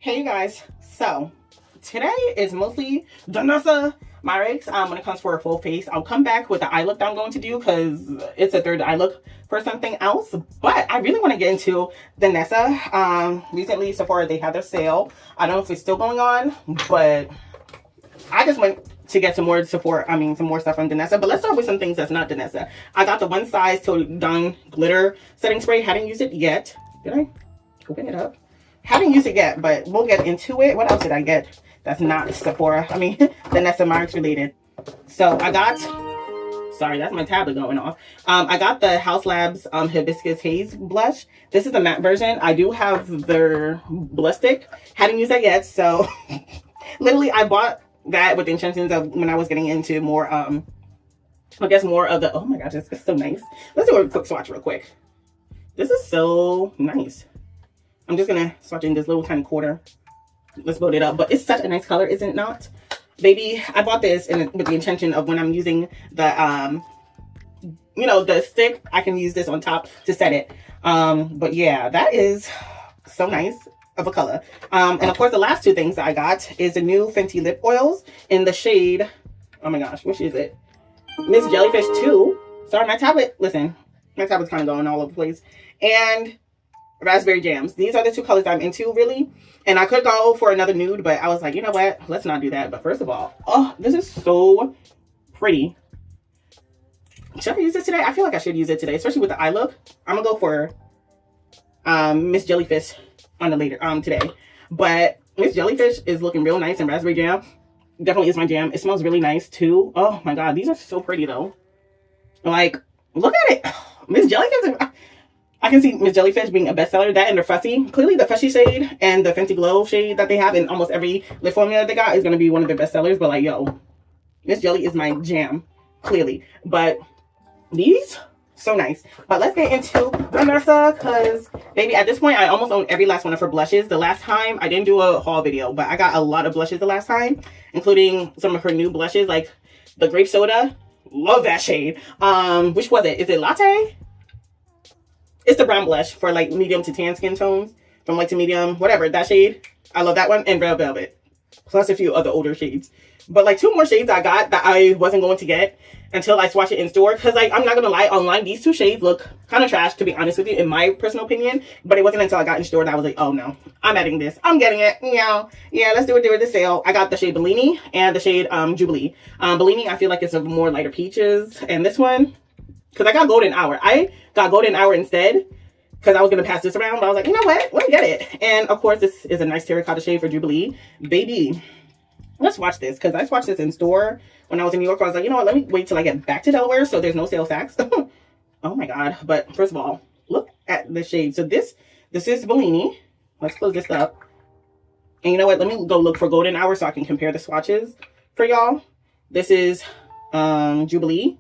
Hey you guys, so today is mostly Danessa Myricks when it comes for a full face. I'll come back with the eye look that I'm going to do because it's a third eye look for something else. But I really want to get into Danessa. Recently Sephora, they had their sale. I don't know if it's still going on, but I just went to get some more Sephora, some more stuff from Danessa. But let's start with some things that's not Danessa. I got the one size till done glitter setting spray. Hadn't used it yet. Did I open it up? Haven't used it yet, but we'll get into it. What else did I get that's not Sephora? Danessa Myricks related. So I got, sorry, that's my tablet going off. I got the House Labs Hibiscus Haze blush. This is the matte version. I do have their blush stick. Hadn't used that yet, so literally I bought that with the intentions of when I was getting into more, I guess more of the, oh my gosh, it's so nice. Let's do a quick swatch real quick. This is so nice. I'm just gonna swatch in this little tiny quarter. Let's build it up. But it's such a nice color, isn't it not? Baby, I bought this with the intention of when I'm using the, the stick, I can use this on top to set it. But yeah, that is so nice of a color. And of course, the last two things that I got is the new Fenty lip oils in the shade, oh my gosh, which is it? Miss Jellyfish 2. Sorry, my tablet, listen, my tablet's kind of going all over the place. And Raspberry Jams. These are the two colors I'm into, really. And I could go for another nude, but I was like, you know what? Let's not do that. But first of all, oh, this is so pretty. Should I use it today? I feel like I should use it today, especially with the eye look. I'm gonna go for Miss Jellyfish on the later today. But Miss Jellyfish is looking real nice, and Raspberry Jam definitely is my jam. It smells really nice too. Oh my god, these are so pretty though. Like, look at it. Miss Jellyfish. I can see Miss Jellyfish being a bestseller. That and the Fussy. Clearly the Fussy shade and the Fenty Glow shade that they have in almost every lip formula they got is going to be one of their bestsellers. But like, yo, Miss Jelly is my jam. Clearly. But these, so nice. But let's get into Danessa because, baby, at this point, I almost own every last one of her blushes. The last time, I didn't do a haul video, but I got a lot of blushes the last time, including some of her new blushes, like the Grape Soda. Love that shade. Which was it? Is it Latte? It's the brown blush for like medium to tan skin tones. From light to medium, whatever, that shade. I love that one. And Red Velvet. Plus a few other older shades. But like two more shades I got that I wasn't going to get until I swatch it in store. Because like, I'm not going to lie, online, these two shades look kind of trash, to be honest with you, in my personal opinion. But it wasn't until I got in store that I was like, oh no, I'm adding this. I'm getting it. Yeah, let's do it during the sale. I got the shade Bellini and the shade Jubilee. Bellini, I feel like it's a more lighter peaches. And this one, because I got Golden Hour. I got Golden Hour instead because I was going to pass this around. But I was like, you know what? Let me get it. And of course, this is a nice terracotta shade for Jubilee. Baby, let's watch this because I swatched this in store when I was in New York. I was like, you know what? Let me wait till I get back to Delaware so there's no sales tax. Oh my God. But first of all, look at the shade. So this is Bellini. Let's close this up. And you know what? Let me go look for Golden Hour so I can compare the swatches for y'all. This is Jubilee.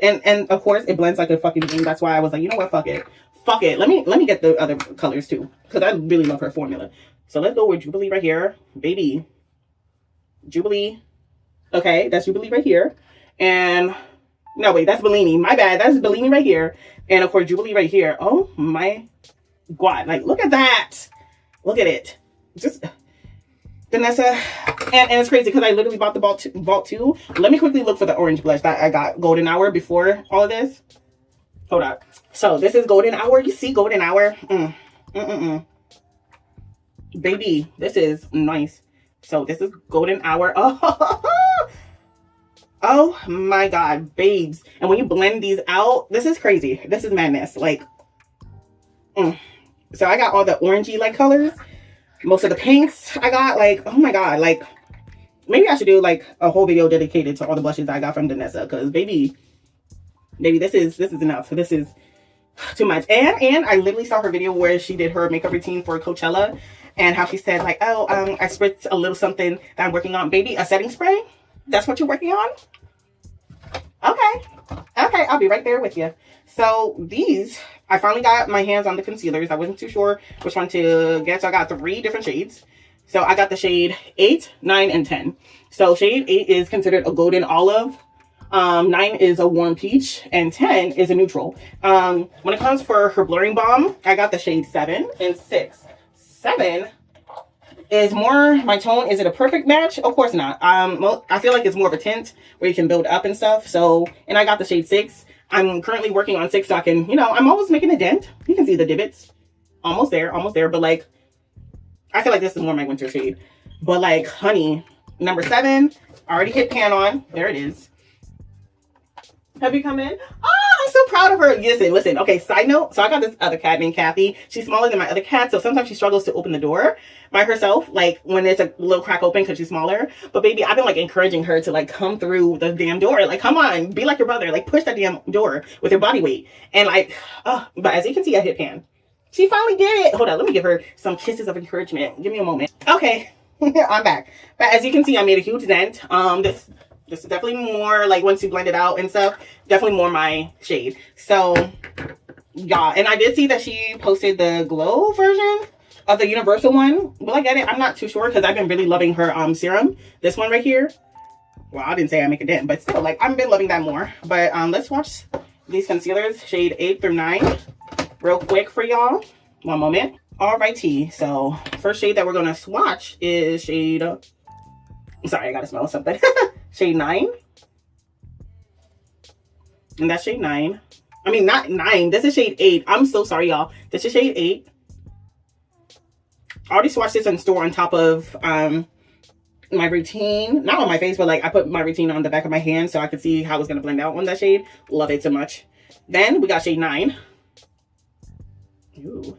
And of course it blends like a fucking dream. That's why I was like, you know what, fuck it, let me get the other colors too because I really love her formula. So let's go with Jubilee right here, baby. Jubilee. Okay, that's Jubilee right here. And no, wait, that's Bellini, my bad. That's Bellini right here. And of course Jubilee right here. Oh my god, like look at that, look at it. Just Danessa. And it's crazy because I literally bought the Vault 2. Let me quickly look for the orange blush that I got Golden Hour before all of this. Hold up. So this is Golden Hour. You see Golden Hour? Baby, this is nice. So this is Golden Hour. Oh my god, babes. And when you blend these out, this is crazy. This is madness. Like, so I got all the orangey like colors. Most of the pinks I got, like, oh my god, like, maybe I should do like a whole video dedicated to all the blushes I got from Danessa, because baby, this is enough. This is too much. And I literally saw her video where she did her makeup routine for Coachella, and how she said like, oh, I spritz a little something that I'm working on. Baby, a setting spray? That's what you're working on? Okay, I'll be right there with you. So these, I finally got my hands on the concealers. I wasn't too sure which one to get, so I got 3 different shades. So I got the shade 8, 9, and 10. So shade 8 is considered a golden olive. 9 is a warm peach, and 10 is a neutral. When it comes for her blurring balm, I got the shade 7 and 6. 7 is more my tone. Is it a perfect match? Of course not. I feel like it's more of a tint where you can build up and stuff. So, and I got the shade 6. I'm currently working on 6 so I can, you know, I'm almost making a dent. You can see the divots. Almost there. But like, I feel like this is more my winter shade. But like, honey, number 7, already hit pan on. There it is. Have you come in? Oh, I'm so proud of her. Listen. Okay, side note. So I got this other cat named Kathy. She's smaller than my other cat, so sometimes she struggles to open the door by herself, like when it's a little crack open because she's smaller. But baby, I've been like encouraging her to like come through the damn door. Like, come on, be like your brother. Like, push that damn door with your body weight. And like, but as you can see, I hit pan. She finally did it. Hold on, let me give her some kisses of encouragement. Give me a moment. Okay, I'm back. But as you can see, I made a huge dent. This is definitely more like once you blend it out and stuff, definitely more my shade. So yeah, and I did see that she posted the glow version of the universal one. Will I get it? I'm not too sure because I've been really loving her serum. This one right here. Well, I didn't say I make a dent, but still, like, I've been loving that more. But let's watch these concealers, shade 8 through 9, real quick for y'all. One moment. Alrighty, so first shade that we're gonna swatch is shade. Sorry, I gotta smell something. Shade 9. And that's shade 9. I mean, not 9. This is shade 8. I'm so sorry, y'all. This is shade 8. I already swatched this in store on top of my routine. Not on my face, but like I put my routine on the back of my hand so I could see how it's going to blend out on that shade. Love it so much. Then we got shade 9. Ooh.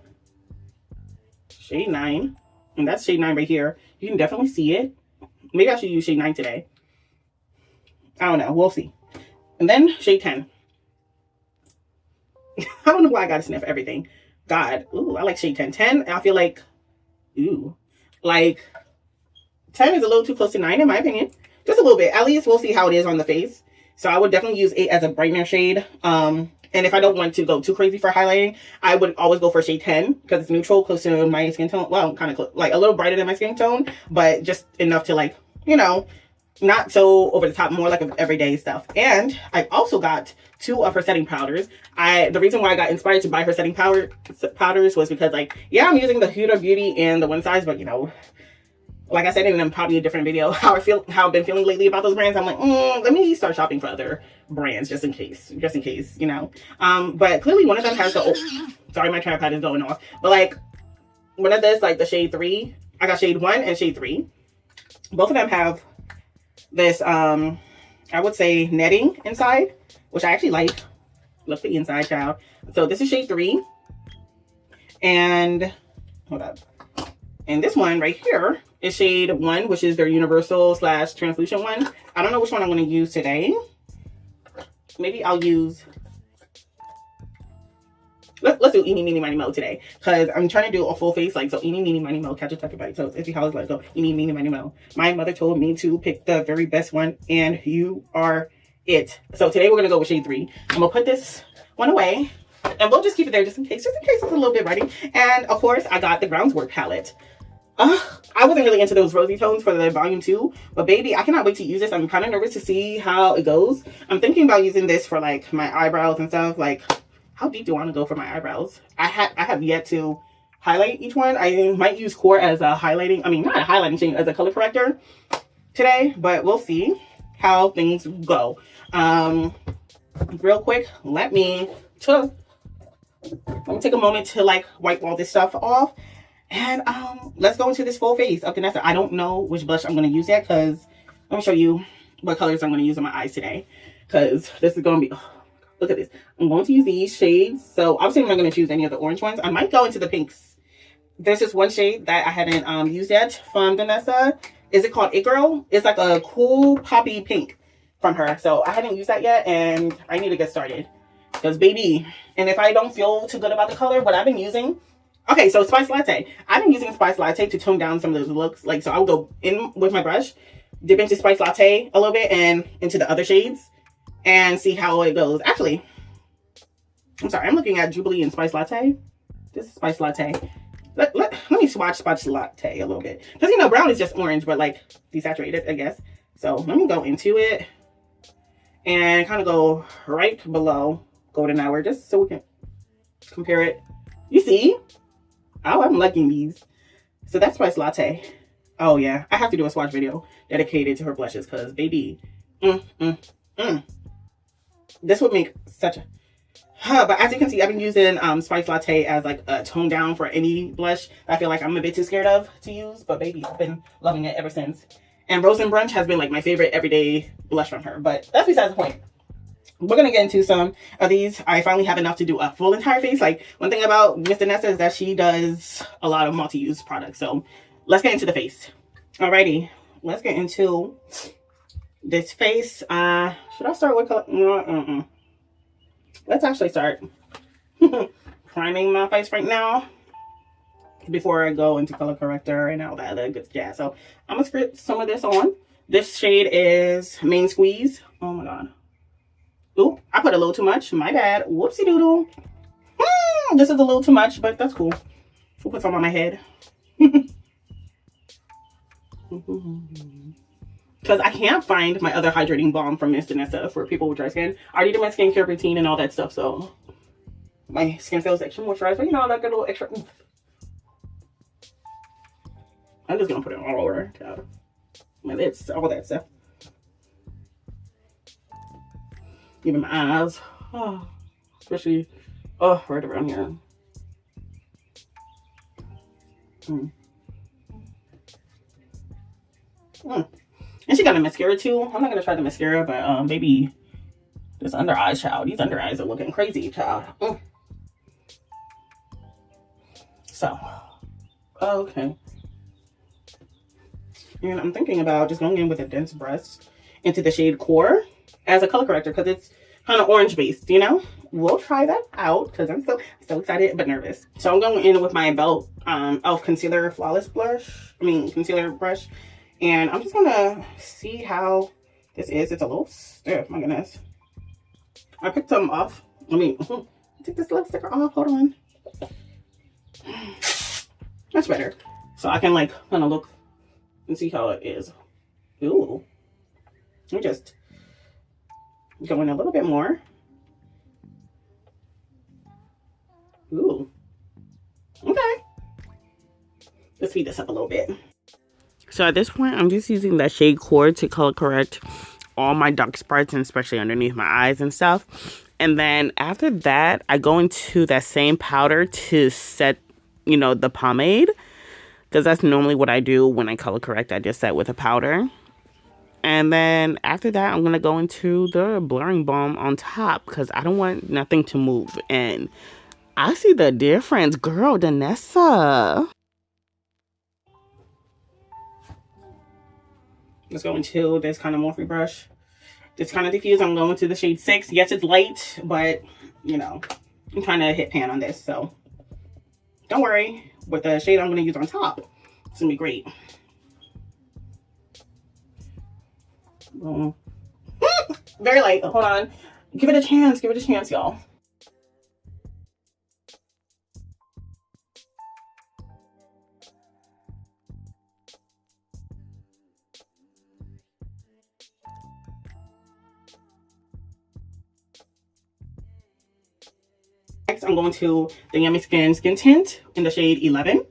Shade 9. And that's shade 9 right here. You can definitely see it. Maybe I should use shade 9 today. I don't know. We'll see. And then shade 10. I don't know why I got to sniff everything. God. Ooh, I like shade 10. 10, I feel like, ooh, like 10 is a little too close to 9 in my opinion. Just a little bit. At least we'll see how it is on the face. So I would definitely use 8 as a brightener shade. And if I don't want to go too crazy for highlighting, I would always go for shade 10 because it's neutral, close to my skin tone. Well, kind of like a little brighter than my skin tone, but just enough to like, you know, not so over the top, more like everyday stuff. And I also got 2 of her setting powders. The reason why I got inspired to buy her setting powders was because, like, yeah, I'm using the Huda Beauty and the One Size, but you know, like I said in probably a different video, how I've been feeling lately about those brands. I'm like, let me start shopping for other brands just in case, you know. But clearly one of them has the, sorry, my tripod is going off. But like one of this, like the shade 3, I got shade 1 and shade 3. Both of them have this, I would say netting inside, which I actually like. Look the inside, child. So this is shade 3. And, hold up. And this one right here is shade 1, which is their universal / translucent one. I don't know which one I'm going to use today. Maybe I'll use, let's do eeny, meeny, miny, mo today. Because I'm trying to do a full face, like, so eeny, meeny, miny, mo, catch a tuck bite. So if you holler, let go, eeny, meeny, miny, mo. My mother told me to pick the very best one, and you are it. So today we're going to go with shade 3. I'm going to put this one away, and we'll just keep it there just in case it's a little bit ready. And of course, I got the Groundswork palette. I wasn't really into those rosy tones for the volume 2, but baby, I cannot wait to use this. I'm kind of nervous to see how it goes. I'm thinking about using this for like my eyebrows and stuff. Like, how deep do I want to go for my eyebrows? I have yet to highlight each one. I might use Core as a highlighting, I mean, not a highlighting shade, as a color corrector today, but we'll see how things go. Real quick, let me take a moment to like wipe all this stuff off. And let's go into this full face of Danessa. I don't know which blush I'm going to use yet because let me show you what colors I'm going to use on my eyes today. Because this is going to be, oh, look at this. I'm going to use these shades. So obviously I'm not going to choose any of the orange ones. I might go into the pinks. There's just one shade that I hadn't used yet from Danessa. Is it called It Girl? It's like a cool poppy pink from her. So I hadn't used that yet and I need to get started. Because baby, and if I don't feel too good about the color, what I've been using, okay, so Spice Latte. I've been using Spice Latte to tone down some of those looks. Like, so I'll go in with my brush, dip into Spice Latte a little bit and into the other shades and see how it goes. Actually, I'm sorry, I'm looking at Jubilee and Spice Latte. This is Spice Latte. Let me swatch Spice Latte a little bit. Because, you know, brown is just orange, but like desaturated, I guess. So let me go into it. and kind of go right below golden hour, just so we can compare it. You see? Oh, I'm liking these. So that's Spice Latte. Oh yeah, I have to do a swatch video dedicated to her blushes because baby, this would make such a but as you can see, I've been using Spice Latte as like a tone down for any blush I feel like I'm a bit too scared of to use, but baby, I've been loving it ever since. And Rose and Brunch has been like my favorite everyday blush from her, but that's besides the point. We're gonna get into some of these. I finally have enough to do a full entire face. Like, one thing about Miss Danessa is that she does a lot of multi-use products. So let's get into the face. Alrighty, let's get into this face. Should I start with color? No, let's actually start priming my face right now before I go into color corrector and all that other good jazz. So I'm gonna script some of this on. This shade is Main Squeeze. Oh my god. Ooh, I put a little too much. My bad. Whoopsie doodle. This is a little too much, but that's cool. We'll put some on my head. Because I can't find my other hydrating balm from Miss Danessa for people with dry skin. I already did my skincare routine and all that stuff, so my skin feels extra moisturized, but you know, like a little extra oomph. I'm just gonna put it all over, child. My lips, all that stuff. Even my eyes. Oh, especially, oh, right around here. And she got a mascara too. I'm not gonna try the mascara, but baby, this under eye, child. These under eyes are looking crazy, child. So, okay. And I'm thinking about just going in with a dense brush into the shade Core as a color corrector because it's kind of orange based, you know. We'll try that out because I'm so excited but nervous. So I'm going in with my e.l.f. Concealer Flawless concealer brush. And I'm just gonna see how this is. It's a little stiff, my goodness. I picked some off. Take this lipstick off. Hold on. That's better. So I can like kind of look and see how it is. Ooh. Let me just go in a little bit more. Ooh. Okay. Let's speed this up a little bit. So at this point, I'm just using that shade Core to color correct all my dark spots, and especially underneath my eyes and stuff. And then after that, I go into that same powder to set, you know, the pomade. Because that's normally what I do when I color correct. I just set with a powder. And then after that, I'm going to go into the blurring balm on top because I don't want nothing to move. And I see the difference. Girl, Danessa. Let's go into this kind of Morphe brush. This kind of diffuse. I'm going to the shade 6. Yes, it's light, but, you know, I'm trying to hit pan on this. So don't worry. With the shade I'm going to use on top, it's going to be great. Very light. Hold on. Give it a chance. Give it a chance, y'all. Next, I'm going to the Yummy Skin Tint in the shade 11.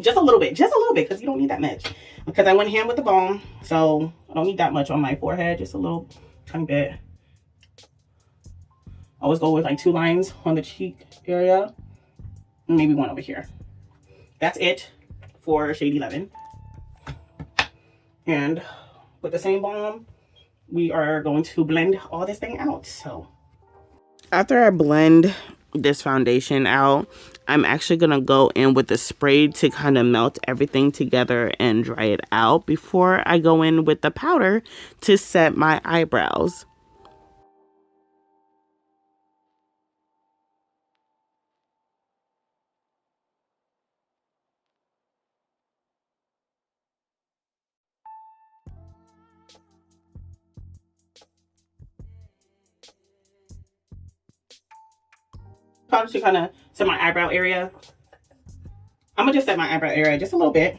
Just a little bit, because you don't need that much. Because I went ham with the balm, so I don't need that much on my forehead, just a little tiny bit. I always go with like 2 lines on the cheek area, and maybe 1 over here. That's it for shade 11. And with the same balm, we are going to blend all this thing out. So after I blend this foundation out, I'm actually going to go in with a spray to kind of melt everything together and dry it out before I go in with the powder to set my eyebrows. Powder to kind of set my eyebrow area. I'm gonna just set my eyebrow area just a little bit.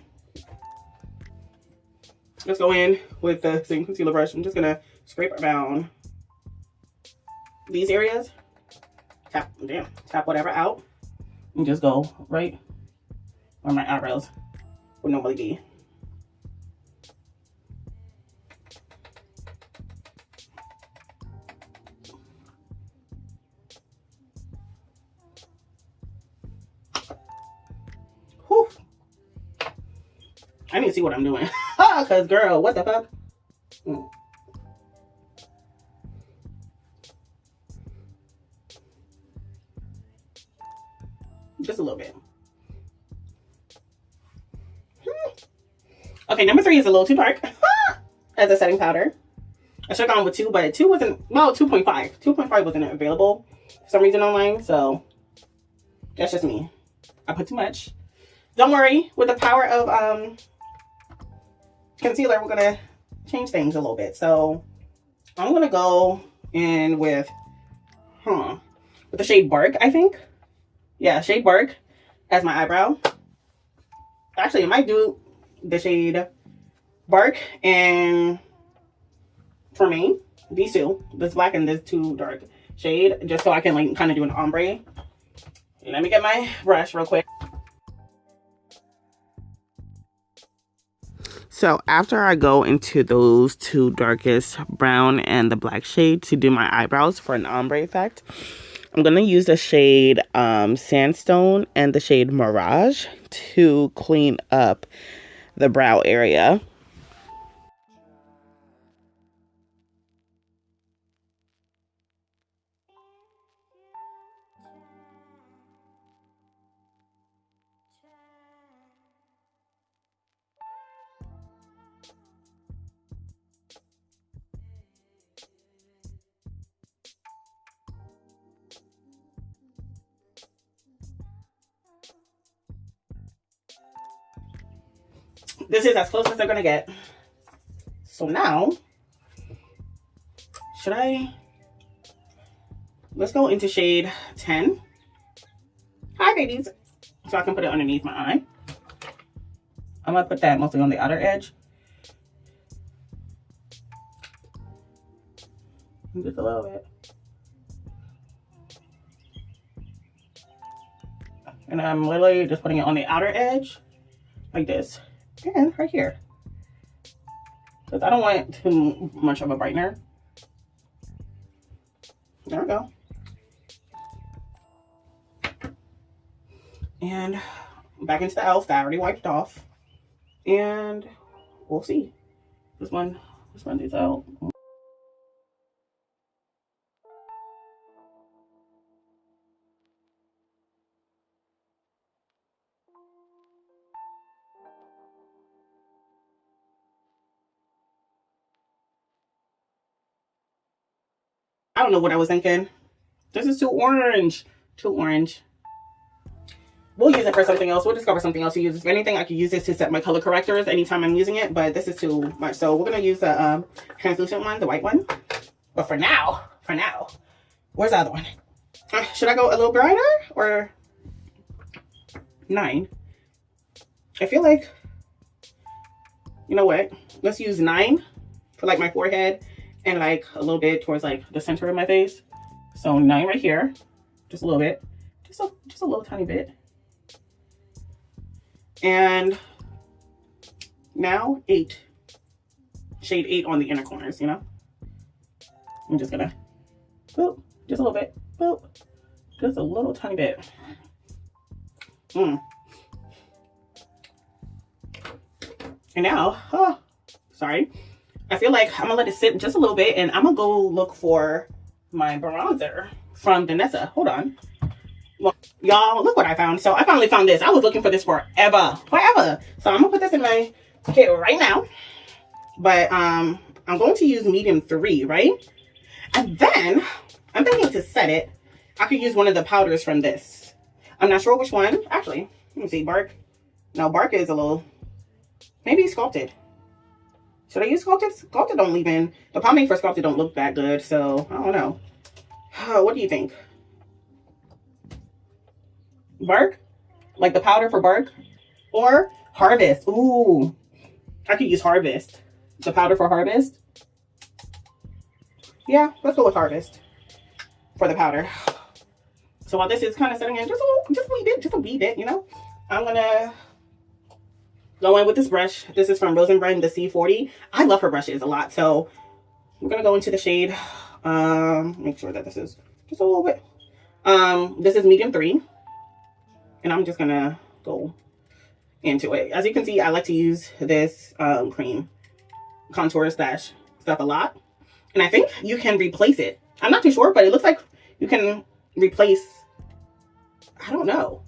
Let's go in with the same concealer brush. I'm just gonna scrape around these areas. Tap whatever out, and just go right where my eyebrows would normally be. Whew. I need to see what I'm doing. Cause girl, what the fuck? Just a little bit. Okay, number 3 is a little too dark as a setting powder. I should have gone with 2, but 2 wasn't, well, 2.5. 2.5 wasn't available for some reason online, so that's just me. I put too much. Don't worry, with the power of concealer, we're gonna change things a little bit. So I'm gonna go in with the shade Bark, I think. Yeah, shade Bark as my eyebrow. Actually, I might do the shade Bark and for me, these two, this black and this too dark shade, just so I can like kind of do an ombre. Let me get my brush real quick. So after I go into those two darkest brown and the black shade to do my eyebrows for an ombre effect, I'm going to use the shade Sandstone and the shade Mirage to clean up the brow area. This is as close as they're gonna get. So now, let's go into shade 10. Hi, babies. So I can put it underneath my eye. I'm gonna put that mostly on the outer edge. Just a little bit. And I'm literally just putting it on the outer edge, like this. And right here. Because I don't want too much of a brightener. There we go. And back into the e.l.f. that I already wiped off. And we'll see. This one is out. I don't know what I was thinking. This is too orange. Too orange. We'll use it for something else. We'll discover something else to use. If anything, I could use this to set my color correctors anytime I'm using it, but this is too much. So we're going to use the translucent one, the white one. But for now, where's the other one? Should I go a little brighter or 9? I feel like, you know what? Let's use 9 for like my forehead and like a little bit towards like the center of my face. So 9 right here, just a little bit, just a little tiny bit. And now 8, shade 8 on the inner corners, you know? I'm just gonna, boop, just a little bit, boop, just a little tiny bit. And now, sorry, I feel like I'm gonna let it sit just a little bit and I'm gonna go look for my bronzer from Danessa. Hold on. Well, y'all, look what I found. So I finally found this. I was looking for this forever. So I'm gonna put this in my kit right now. But I'm going to use medium 3, right? And then I'm thinking to set it, I could use one of the powders from this. I'm not sure which one. Actually, let me see. Bark. No, Bark is a little, maybe Sculpted. Should I use Sculpted? Sculpted don't leave in. The pomade for Sculpted don't look that good, so I don't know. What do you think? Bark? Like the powder for Bark? Or Harvest? Ooh. I could use Harvest. The powder for Harvest. yeah, let's go with Harvest for the powder. So while this is kind of setting in just a wee bit, you know, I'm gonna go in with this brush. This is from Rosenbrand, the C40. I love her brushes a lot, so I'm gonna go into the shade. Make sure that this is just a little bit. This is medium 3, and I'm just gonna go into it. As you can see, I like to use this cream contour stash stuff a lot, and I think you can replace it. I'm not too sure, but it looks like you can replace, I don't know,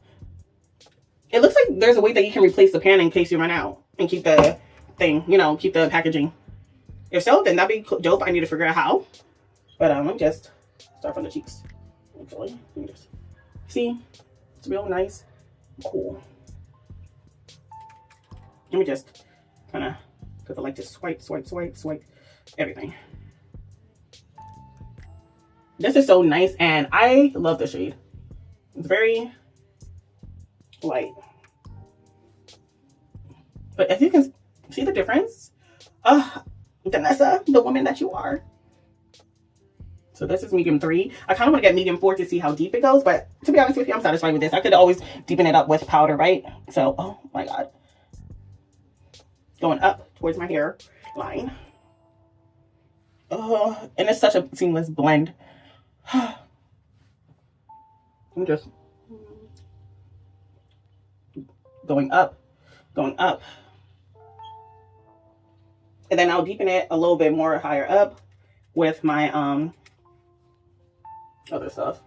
it looks like there's a way that you can replace the pan in case you run out and keep the thing, you know, keep the packaging. If so, then that'd be dope. I need to figure out how, but let me just start from the cheeks. Actually, let me just see, it's real nice, cool. Let me just kind of, because I like to swipe everything. This is so nice, and I love the shade. It's very light. But as you can see the difference, Danessa, the woman that you are. So this is medium 3. I kind of want to get medium 4 to see how deep it goes, but to be honest with you, I'm satisfied with this. I could always deepen it up with powder, right? So, oh my God. Going up towards my hairline. Oh, and it's such a seamless blend. I'm just going up. And then I'll deepen it a little bit more higher up with my other stuff.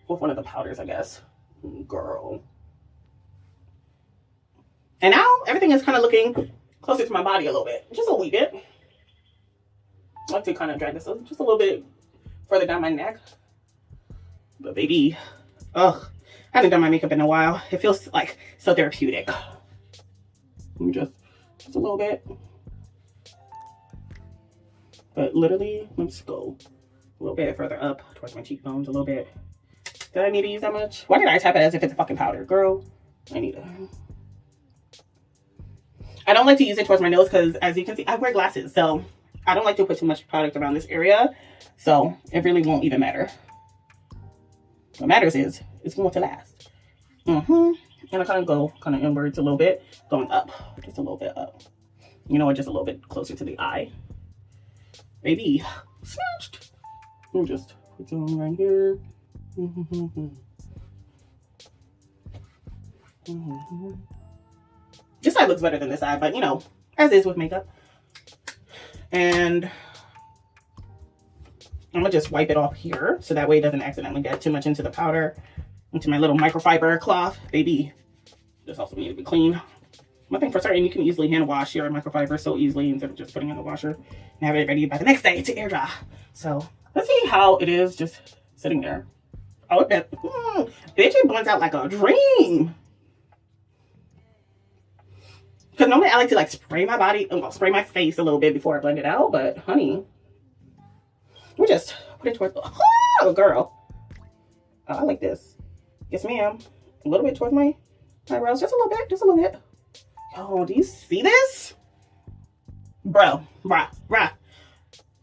With one of the powders, I guess. Girl. And now everything is kind of looking closer to my body a little bit. Just a wee bit. I like to kind of drag this just a little bit further down my neck. But baby, ugh, I haven't done my makeup in a while. It feels like so therapeutic. Let me just a little bit. But literally, let's go a little bit further up towards my cheekbones a little bit. Did I need to use that much? Why did I tap it as if it's a fucking powder? Girl, I need to. I don't like to use it towards my nose because, as you can see, I wear glasses. So I don't like to put too much product around this area. So it really won't even matter. What matters is it's going to last. And I kind of inwards a little bit, going up, just a little bit up. You know what? Just a little bit closer to the eye. Baby, snatched. Let me just put some right here. This side looks better than this side, but you know, as is with makeup. And I'm gonna just wipe it off here so that way it doesn't accidentally get too much into the powder, into my little microfiber cloth. Baby, this also needs to be clean. One thing for certain, you can easily hand wash your microfiber so easily instead of just putting it in the washer and have it ready by the next day to air dry. So let's see how it is just sitting there. Oh, bitch, it blends out like a dream. Because normally I like to like spray my body, spray my face a little bit before I blend it out. But honey, we just put it towards, oh girl. Oh, I like this. Yes ma'am. A little bit towards my eyebrows, just a little bit. Yo, do you see this? Bro, bruh.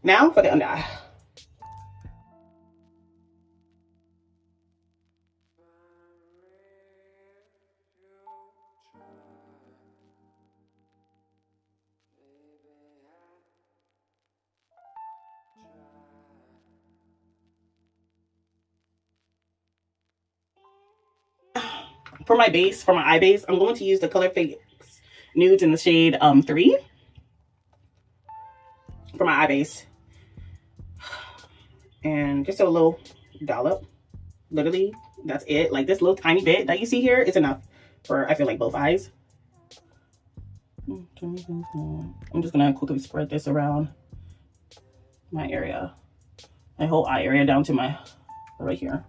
Now for the under eye. For my base, for my eye base, I'm going to use the Color Fix Nudes in the shade 3 for my eye base. And just a little dollop. Literally, that's it. Like this little tiny bit that you see here is enough for, I feel like, both eyes. I'm just gonna quickly spread this around my area. My whole eye area down to my, right here.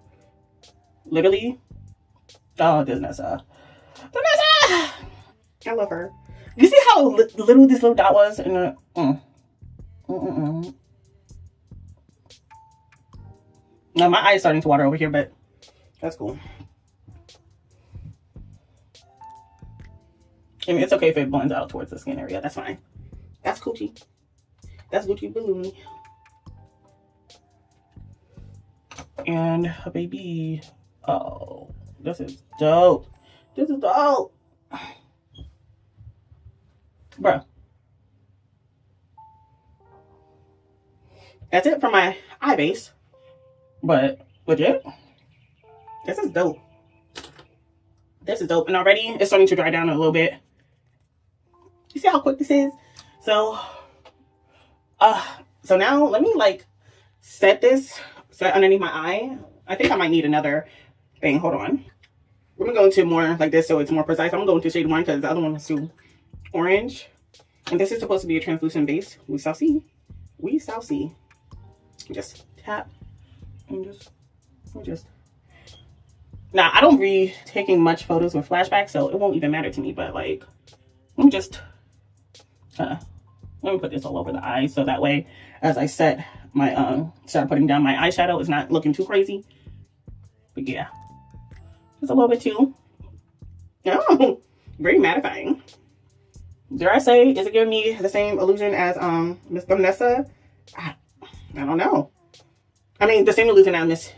Literally. Oh, Danessa. I love her. You see how little this little dot was? And Now my eye is starting to water over here, but that's cool. I mean, it's okay if it blends out towards the skin area. That's fine. That's coochie. That's Gucci balloon. And a baby. Oh, this is dope. This is dope. Bro. That's it for my eye base. But legit, this is dope. This is dope. And already it's starting to dry down a little bit. You see how quick this is? So now let me like set underneath my eye. I think I might need another thing. Hold on. We're gonna go into more like this so it's more precise. I'm gonna go into shade 1 because the other one is too orange. And this is supposed to be a translucent base. We shall see. We shall see. Just tap and just. Now I don't be taking much photos with flashback, so it won't even matter to me. But like, let me just let me put this all over the eyes so that way, as I set my start putting down my eyeshadow, it's not looking too crazy. But yeah, just a little bit too. Oh, very mattifying. Dare I say, is it giving me the same illusion as Miss Danessa? I don't know. I mean, the same illusion as Miss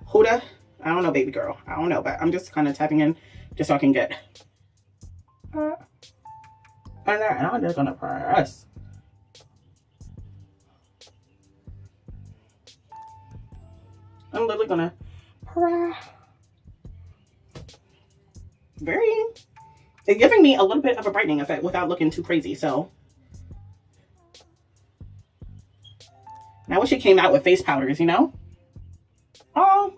Huda. I don't know, baby girl. I don't know, but I'm just kind of tapping in just so I can get. And I'm just gonna press. I'm literally gonna press. It's giving me a little bit of a brightening effect without looking too crazy. So I wish it came out with face powders, you know? Oh.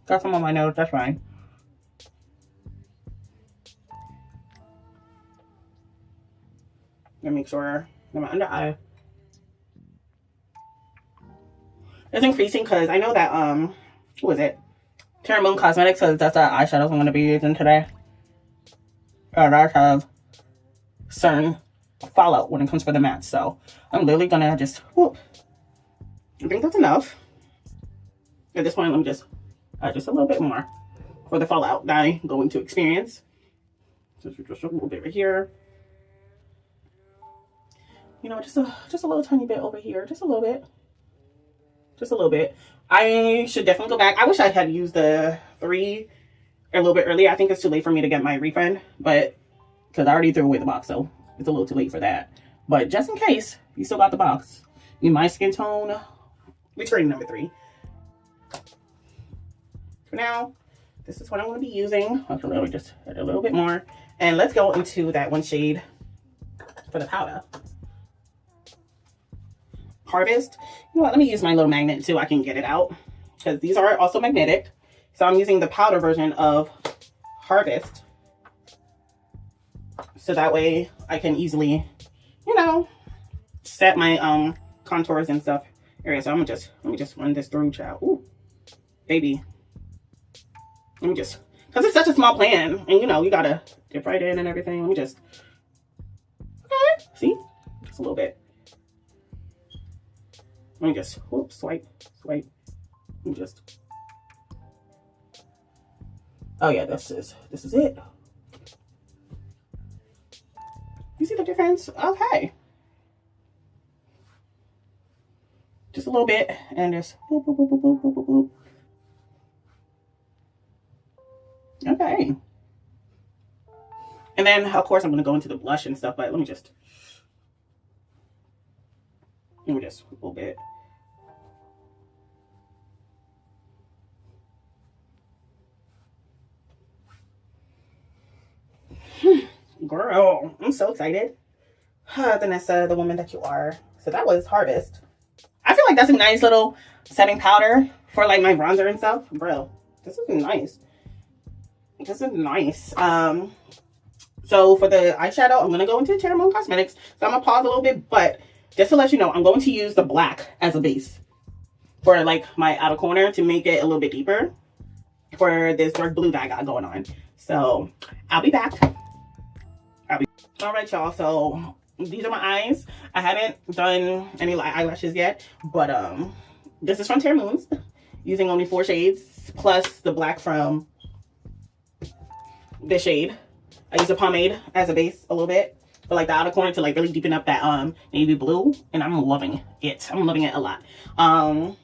Got some on my nose, that's fine. Let me make sure that my under eye is increasing because I know that who is it? Terra Moon Cosmetics says that's the eyeshadows I'm gonna be using today. And I have certain fallout when it comes for the matte, so I'm literally gonna just whoop. I think that's enough. At this point, let me just add just a little bit more for the fallout that I'm going to experience. So just a little bit right here. You know, just a little tiny bit over here, just a little bit. Just a little bit. I should definitely go back. I wish I had used the 3 a little bit earlier. I think it's too late for me to get my refund, but because I already threw away the box, so it's a little too late for that. But just in case, you still got the box. In my skin tone, returning number 3. For now, this is what I'm going to be using. Okay, let me just add a little bit more. And let's go into that one shade for the powder. Harvest. You know what, let me use my little magnet so I can get it out, because these are also magnetic. So I'm using the powder version of Harvest, so that way I can easily, you know, set my contours and stuff area. So let me just run this through, child. Ooh, baby. Let me just, because it's such a small plan, and you know, you gotta dip right in and everything. Let me just, okay, see, just a little bit. Let me just whoop, swipe. Let me just. Oh yeah, this is it. You see the difference? Okay. Just a little bit, and just boop, boop, boop, boop, boop, boop, boop, boop. Okay. And then, of course, I'm gonna go into the blush and stuff, but let me just a little bit. Girl, I'm so excited. Danessa, the woman that you are. So that was Harvest. I feel like that's a nice little setting powder for like my bronzer and stuff. Bro, this is nice. This is nice. So for the eyeshadow, I'm gonna go into Terra Moon Cosmetics. So I'm gonna pause a little bit, but just to let you know, I'm going to use the black as a base for like my outer corner to make it a little bit deeper for this dark blue that I got going on. So I'll be back. All right, y'all. So these are my eyes. I haven't done any eyelashes yet, but this is from Terra Moon's, using only 4 shades plus the black from this shade. I use a pomade as a base a little bit. for like the outer corner to like really deepen up that navy blue, and I'm loving it. I'm loving it a lot. And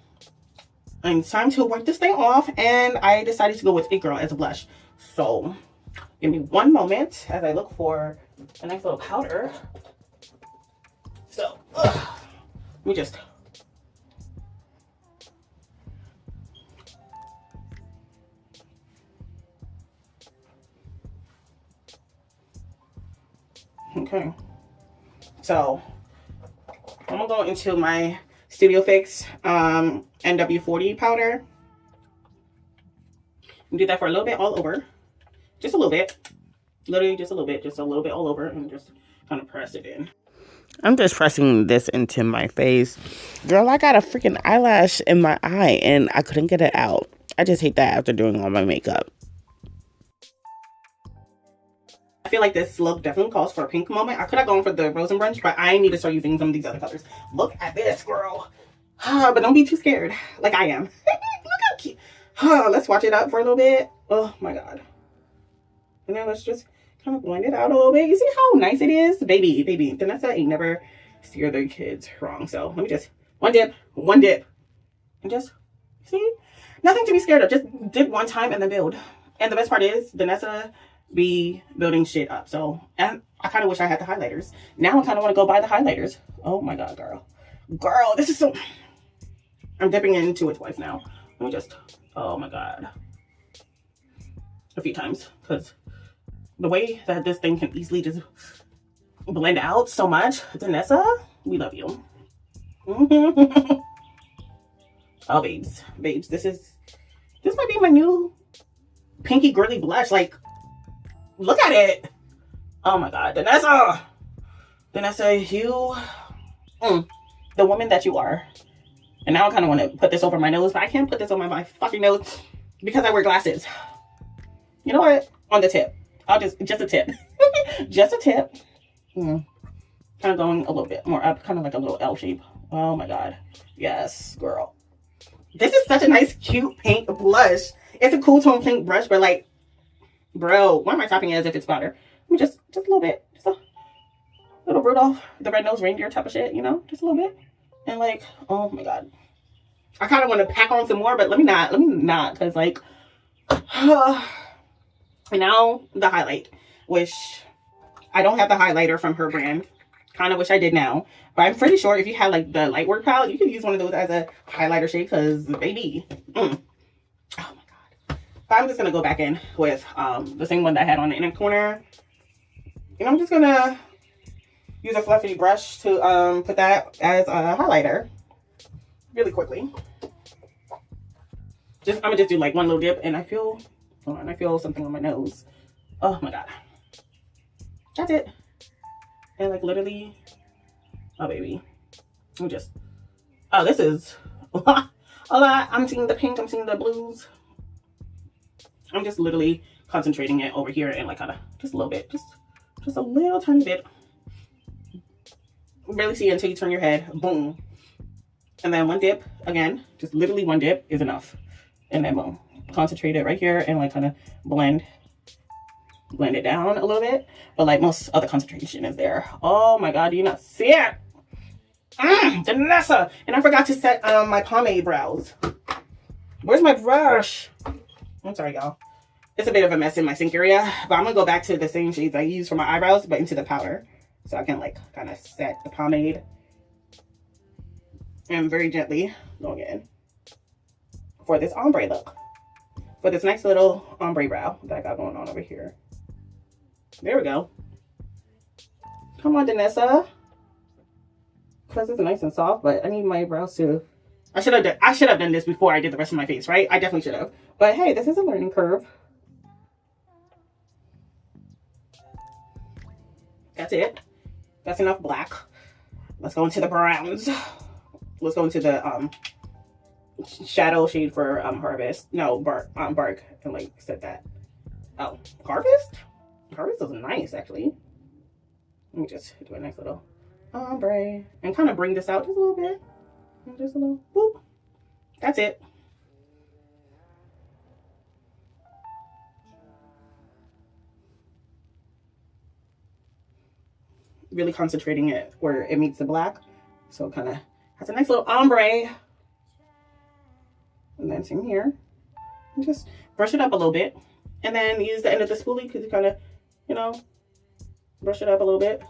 it's time to wipe this thing off, and I decided to go with It Girl as a blush. So give me one moment as I look for a nice little powder. So let me just okay. So I'm gonna go into my Studio Fix NW40 powder and do that for a little bit all over, just a little bit, literally just a little bit all over, and just kind of press it in. I'm just pressing this into my face. Girl, I got a freaking eyelash in my eye and I couldn't get it out. I just hate that after doing all my makeup. I feel like this look definitely calls for a pink moment. I could have gone for the rose and brunch, but I need to start using some of these other colors. Look at this, girl. But don't be too scared like I am. Look how cute. Let's watch it up for a little bit. Oh my god. And then let's just kind of blend it out a little bit. You see how nice it is? Baby. Danessa ain't never steer their kids wrong. So let me just, one dip. And just, see? Nothing to be scared of. Just dip one time and then build. And the best part is, Danessa be building shit up. So, and I kind of wish I had the highlighters. Now I kind of want to go buy the highlighters. Oh my god, girl. Girl, this is so... I'm dipping into it twice now. Let me just... Oh my god. A few times. Because the way that this thing can easily just blend out so much. Danessa, we love you. Oh, babes. This might be my new pinky girly blush. Like, look at it. Oh my god. Danessa, you... the woman that you are. And now I kind of want to put this over my nose, but I can't put this over my fucking nose because I wear glasses. You know what? On the tip. I'll just a tip. Just a tip. Kind of going a little bit more up, kind of like a little L shape. Oh my god. Yes, girl. This is such a nice, cute pink blush. It's a cool tone pink brush, but like, bro, why am I tapping it as if it's powder? I mean, just a little bit. Just a little Rudolph the Red-Nosed Reindeer type of shit, you know? Just a little bit. And like, oh my god. I kind of want to pack on some more, but let me not, because like, and now the highlight, which I don't have the highlighter from her brand. Kind of wish I did now, but I'm pretty sure if you had like the Lightwork palette, you could use one of those as a highlighter shade, because baby, oh my god. But I'm just gonna go back in with the same one that I had on the inner corner, and I'm just gonna use a fluffy brush to put that as a highlighter really quickly. I'm gonna just do like one little dip, and I feel something on my nose. Oh my god. That's it. And like literally, oh baby. This is a lot. I'm seeing the pink, I'm seeing the blues. I'm just literally concentrating it over here and like kind of just a little bit, just a little tiny bit. Barely see it until you turn your head. Boom. And then one dip again, just literally one dip is enough. And then boom, concentrate it right here and like kind of blend it down a little bit, but like most other concentration is there. Oh my god, do you not see it? Danessa! And I forgot to set my pomade brows. Where's my brush? I'm sorry, y'all. It's a bit of a mess in my sink area, but I'm gonna go back to the same shades I use for my eyebrows, but into the powder, so I can like kind of set the pomade and very gently going in for this ombre look, for this nice little ombre brow that I got going on over here. There we go. Come on, Danessa. Because it's nice and soft, but I need my brows to... I should have done this before I did the rest of my face, right? I definitely should have. But hey, this is a learning curve. That's it. That's enough black. Let's go into the browns. Let's go into the shadow shade for Harvest. No, bark, and like set that. Oh, Harvest? Harvest is nice, actually. Let me just do a nice little ombre and kind of bring this out just a little bit. And just a little boop. That's it. really concentrating it where it meets the black. So it kind of has a nice little ombre. And then same here. And just brush it up a little bit. And then use the end of the spoolie because you kind of, you know, brush it up a little bit.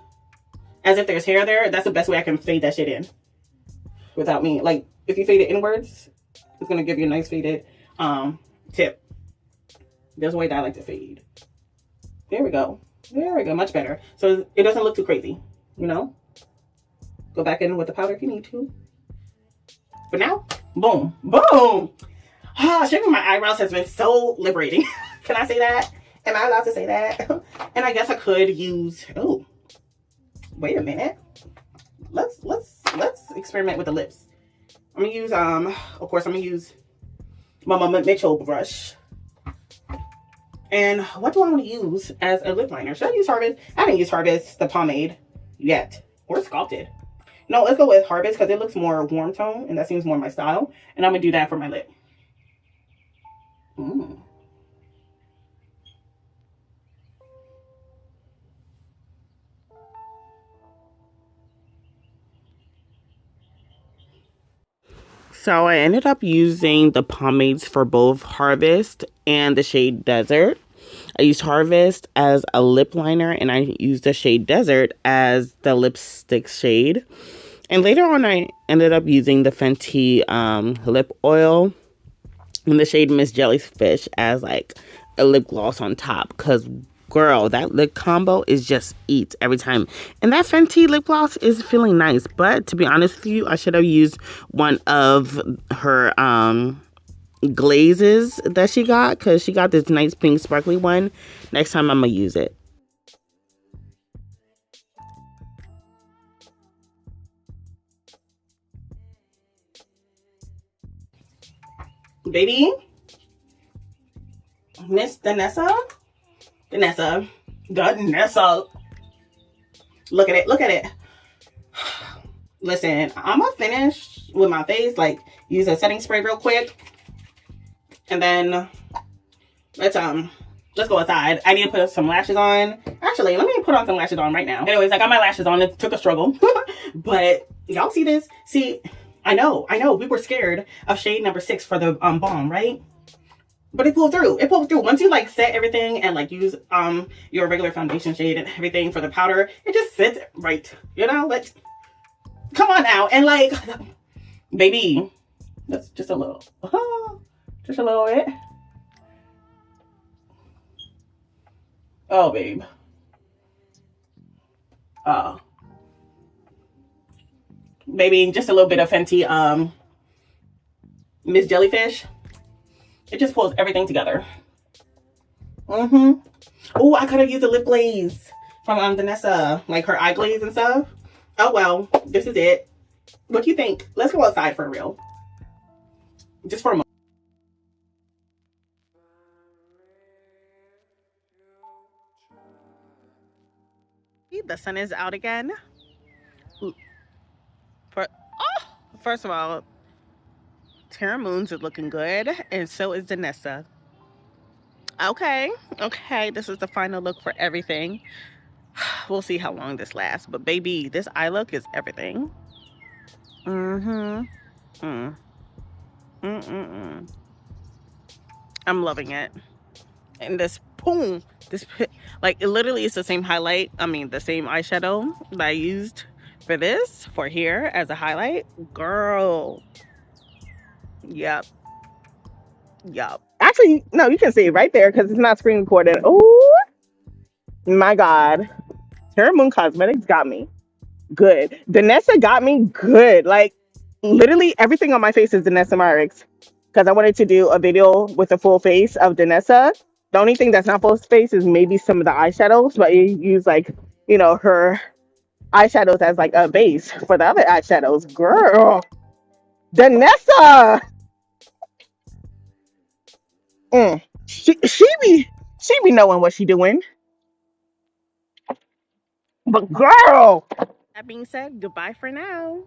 As if there's hair there. That's the best way I can fade that shit in. Without me. Like, if you fade it inwards, it's going to give you a nice faded tip. There's a way that I like to fade. There we go. There we go. Much better. So it doesn't look too crazy. You know? Go back in with the powder if you need to. But now, boom. Boom! Shaving my eyebrows has been so liberating. Can I say that? Am I allowed to say that? And I guess I could use... Oh. Wait a minute. Let's experiment with the lips. I'm gonna use of course I'm gonna use my Mitchell brush. And what do I want to use as a lip liner? Should I use Harvest? I haven't used Harvest the pomade yet, or Sculpted. No, let's go with Harvest because it looks more warm tone and that seems more my style. And I'm gonna do that for my lip. So I ended up using the pomades for both Harvest and the shade Desert. I used Harvest as a lip liner and I used the shade Desert as the lipstick shade. And later on I ended up using the Fenty lip oil in the shade Miss Jellyfish as like a lip gloss on top. Because girl, that lip combo is just eats every time. And that Fenty lip gloss is feeling nice. But to be honest with you, I should have used one of her glazes that she got. Because she got this nice pink sparkly one. Next time I'm going to use it. Baby. Miss Danessa. Look at it. Look at it. Listen, I'm gonna finish with my face. Like, use a setting spray real quick. And then let's go outside. I need to put some lashes on. Actually, let me put on some lashes on right now. Anyways, I got my lashes on. It took a struggle. But y'all see this? See, I know. We were scared of shade number 6 for the balm, right? But it pulled through. It pulled through. Once you like set everything and like use your regular foundation shade and everything for the powder, it just sits right. You know, like, come on now. And like, baby, that's just a little, just a little bit. Oh, babe. Baby, just a little bit of Fenty Miss Jellyfish. It just pulls everything together. Oh, I could have used a lip glaze from Danessa, like her eye glaze and stuff. Oh well, this is it. What do you think? Let's go outside for real. Just for a moment. The sun is out again. First of all, Tara Moons is looking good, and so is Danessa. Okay, this is the final look for everything. We'll see how long this lasts, but baby, this eye look is everything. I'm loving it. And this, boom, this, like, it literally is the same highlight. I mean, the same eyeshadow that I used for this, for here, as a highlight. Girl. Yep. Actually, no, you can see it right there because it's not screen recorded. Oh, my God. Terra Moon Cosmetics got me good. Danessa got me good. Like, literally everything on my face is Danessa Myricks because I wanted to do a video with a full face of Danessa. The only thing that's not full face is maybe some of the eyeshadows, but you use, like, you know, her eyeshadows as like a base for the other eyeshadows. Girl, Danessa. She be knowing what she doing. But girl. That being said, goodbye for now.